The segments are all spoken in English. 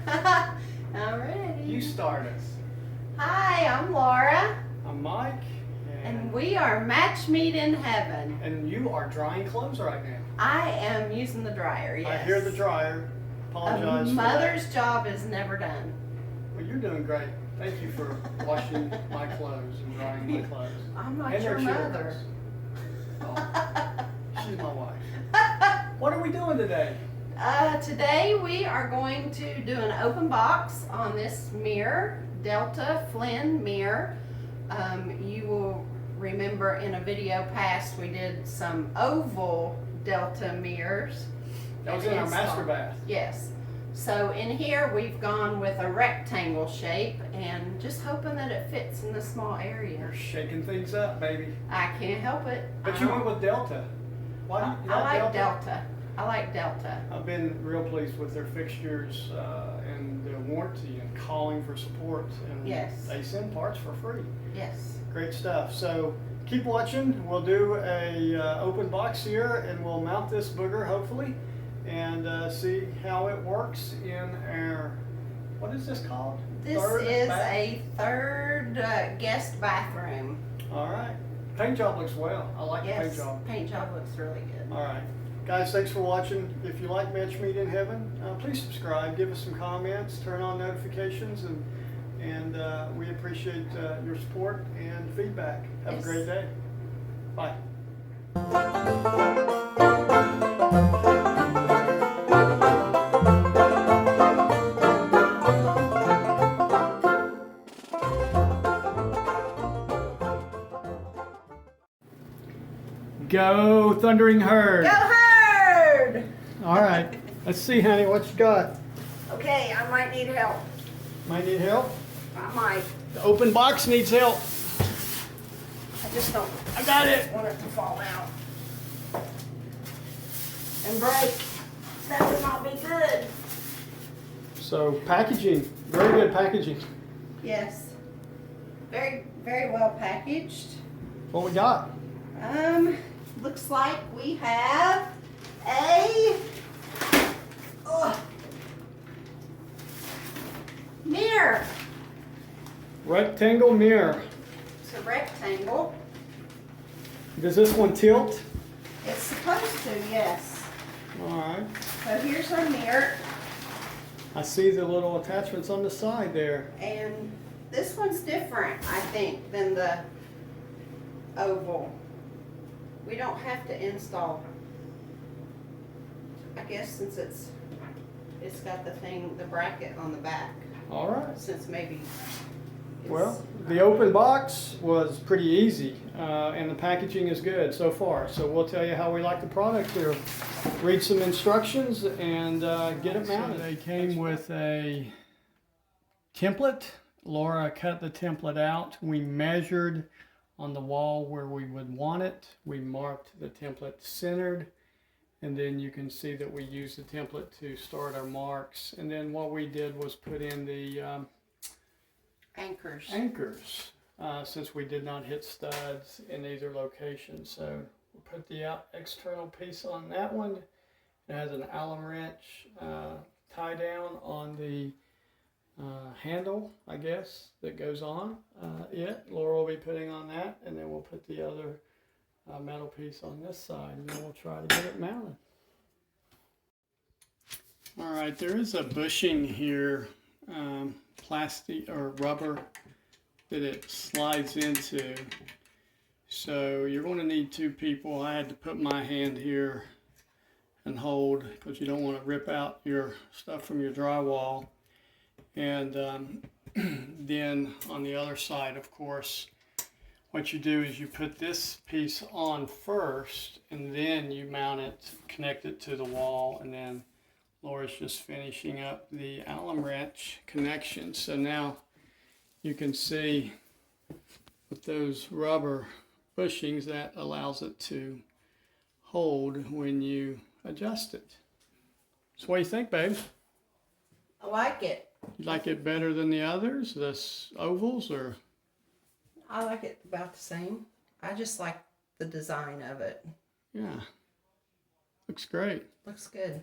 I'm ready. You start us. Hi, I'm Laura. I'm Mike. And we are Match Mead in Heaven. And you are drying clothes right now. I am using the dryer, yes. I hear the dryer. Apologize A for mother's that. job is never done. Well, you're doing great. Thank you for washing my clothes and drying my clothes. I'm not and your mother. Oh, she's my wife. What are we doing today? Today we are going to do an open box on this mirror, Delta Flynn mirror. You will remember in a video past we did some oval Delta mirrors. That was in our master bath. Yes. So in here we've gone with a rectangle shape and just hoping that it fits in the small area. You're shaking things up, baby. I can't help it. But you went with Delta. Why do you like Delta. I like Delta. I've been real pleased with their fixtures and their warranty and calling for support. And yes. They send parts for free. Yes. Great stuff. So keep watching. We'll do a open box here and we'll mount this booger hopefully and see how it works in our, what is this called? This is a third guest bathroom. All right. Paint job looks well. I like the paint job. Yes, paint job looks really good. All right. Guys, thanks for watching. If you like Match Mead in Heaven, please subscribe, give us some comments, turn on notifications, and we appreciate your support and feedback. Have a great day. Bye. Go Thundering Herd. Go Herd! All right. Let's see, honey, what you got? Okay, I might need help. Might need help? I might. The open box needs help. I just don't. I got it. Want it to fall out and break. That would not be good. So packaging, very good packaging. Yes. Very, very well packaged. What we got? Looks like we have a mirror. Rectangle mirror. It's a rectangle. Does this one tilt? It's supposed to, yes. All right. So here's our mirror. I see the little attachments on the side there. And this one's different, I think, than the oval. We don't have to install, I guess, since it's got the bracket on the back. All right. Since maybe well, the open box was pretty easy, and the packaging is good so far. So we'll tell you how we like the product here. Read some instructions and get it mounted. So they came with a template. Laura cut the template out. We measured on the wall where we would want it. We marked the template centered, and then you can see that we used the template to start our marks. And then what we did was put in the anchors. Since we did not hit studs in either location. So we'll put the external piece on that one. It has an Allen wrench tie down on the handle, I guess, that goes on it. Laura will be putting on that, and then we'll put the other metal piece on this side, and then we'll try to get it mounted. All right, there is a bushing here, plastic or rubber that it slides into. So you're going to need two people. I had to put my hand here and hold because you don't want to rip out your stuff from your drywall. And then on the other side, of course, what you do is you put this piece on first, and then you mount it, connect it to the wall, and then Laura's just finishing up the Allen wrench connection. So now you can see with those rubber bushings that allows it to hold when you adjust it. So what do you think, babe? I like it. You like it better than the others, the ovals, or? I like it about the same. I just like the design of it. Yeah. Looks great. Looks good.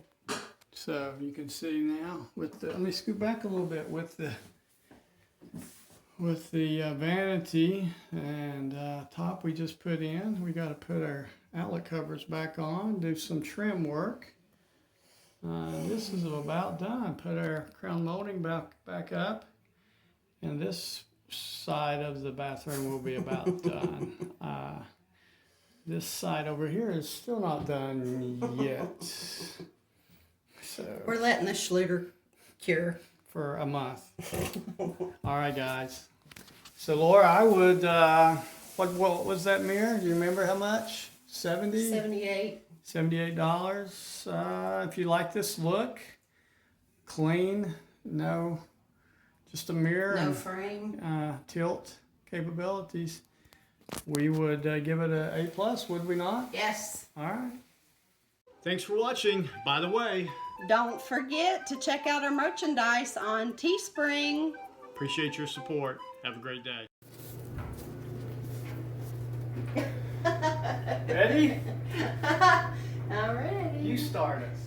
So you can see now with the, let me scoot back a little bit with the vanity and top we just put in. We got to put our outlet covers back on, do some trim work. This is about done. Put our crown molding back up, and this side of the bathroom will be about done. This side over here is still not done yet. So We're letting the Schluter cure for a month. All right, guys. So Laura, I would. What was that mirror? Do you remember how much? 78. $78. If you like this look, clean, no, just a mirror, No and frame. Tilt capabilities, we would give it a A+, would we not? Yes. All right. Thanks for watching. By the way, Don't forget to check out our merchandise on Teespring. appreciate your support. Have a great day. Ready? I'm ready. You start us.